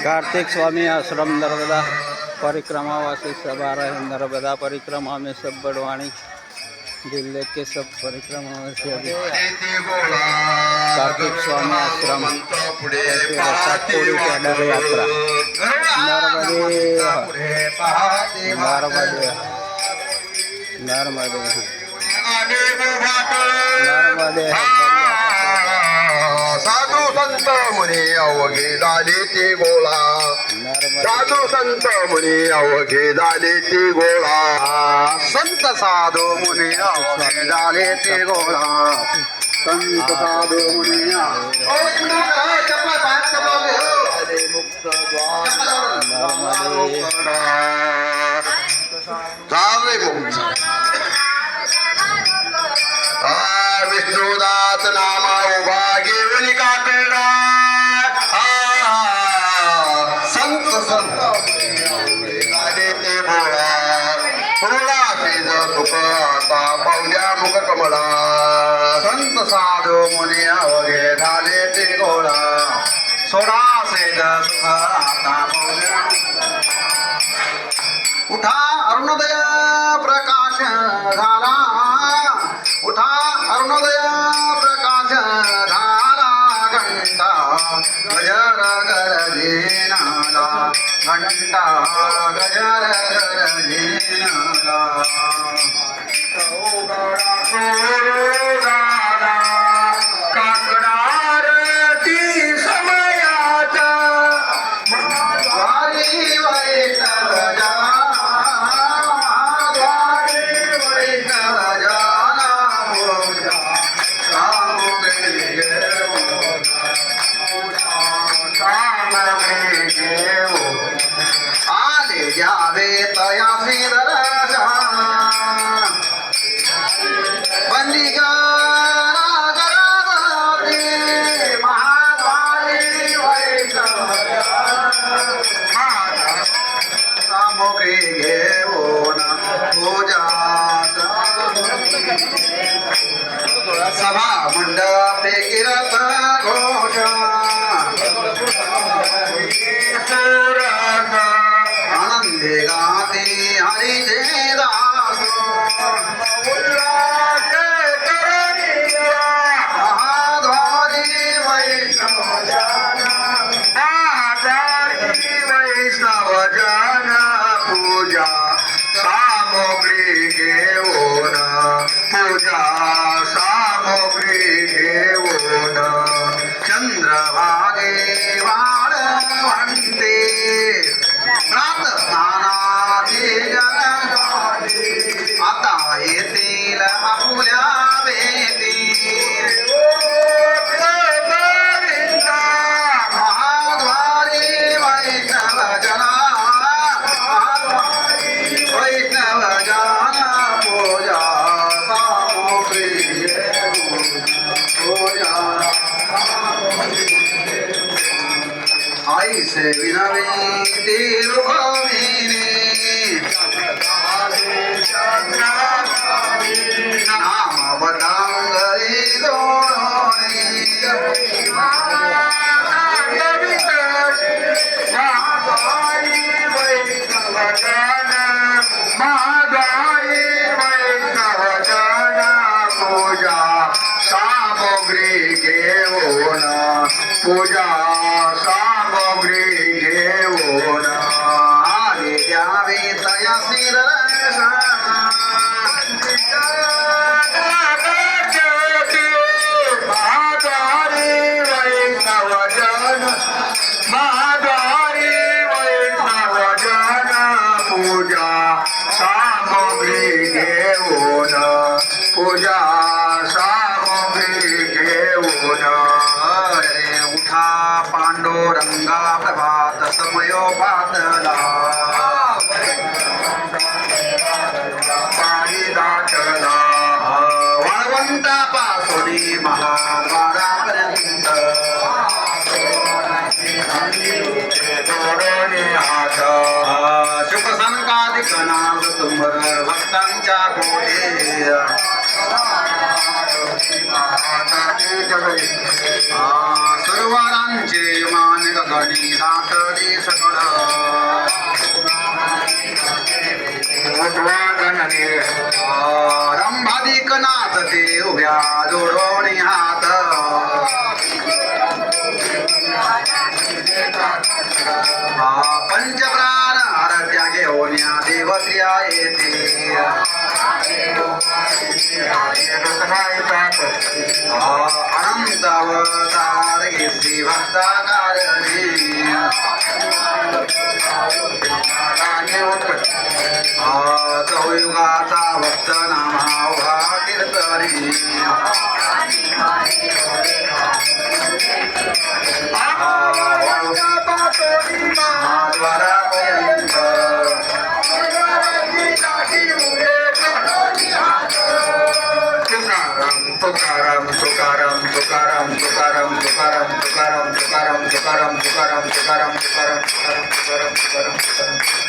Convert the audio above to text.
कार्तिक स्वामी आश्रम नर्मदा परिक्रमा वासी सब आ रहे हैं। नर्मदा परिक्रमा में सब बड़वानी जिले के सब परिक्रमा वासी अभी कार्तिक स्वामी आश्रम पूरी पैदल यात्रा नर्मदे नर्मदे नर्मदे साधू संत मुनी अवघे झाले ते गोळा साधू संत मुनी अवघे झाले ते गोळा संत साधू मुनी अवघे झाले ते गोळा संत साधू मुनी विष्णुदास नामा उभा घेऊन काकडा संत संत झाले ते बोळा थोडा तेज सुख आता पावल्या मुख कमला संत साधू मुनी अवघे झाले ते गोळा सोडा सेज सुख आता पावल्या उठा अरुणोदय प्रकाश झाला उठा अरुणोदय प्रकाश झाला घंटा गजर गरजेनाला घंटा गजर गरजेनाला काकडारती समयाचा वारी वैष्णव आले जावे तया फिरजा बंदिगा रागरावती महाकाली वैष्णव सामुग्री घेऊन पूजा सभा मंडपे कीर्त घोष आनंदे गाते हरिचे दास महाद्वारी वैष्णव जन पूजा सामग्री घेऊन पूजा सामग्री घेऊन चंद्रभागे वाळवंते प्रातस्नानाची जन आता येतील आपुल्या बेटी महाद्वारी वैष्णव जना वैष्णव जना पूजा सामग्री पूजा आई से विनवे तिरुभुवने नाम वदांगरी दोणे महाद्वारी वैष्णव जन पूजा सामग्री घेऊन पूजा सामग्री घेऊन आले द्यावे तया महाद्वारी वैष्णव जन पूजा सामग्री घेऊन पूजा सामग्री घेऊन उठा पांडुरंगा प्रभात समयो पातला पाणी दाटला वाळवंता पासोनी महाद्वारापर्यंत जोडणे हात शुभ संकाधिक नाम तुंबर भक्तांच्या कोटे सर्वांचे मान गगनी दाटले पाशी उभ्या जोडोनी हात पंचप्राण आरत्या घेऊन या देवत्र्या येते अनंत अवतार घेतली भक्ता कारणी चौयुगाचा भक्त नामा उभा कीर्तनी द्वारापर्यंत तुकाराम तुकाराम तुकाराम तुकाराम तुकाराम तुकाराम तुकाराम तुकाराम तुकाराम तुकाराम तुकाराम तुकाराम तुकाराम तुकाराम तुकाराम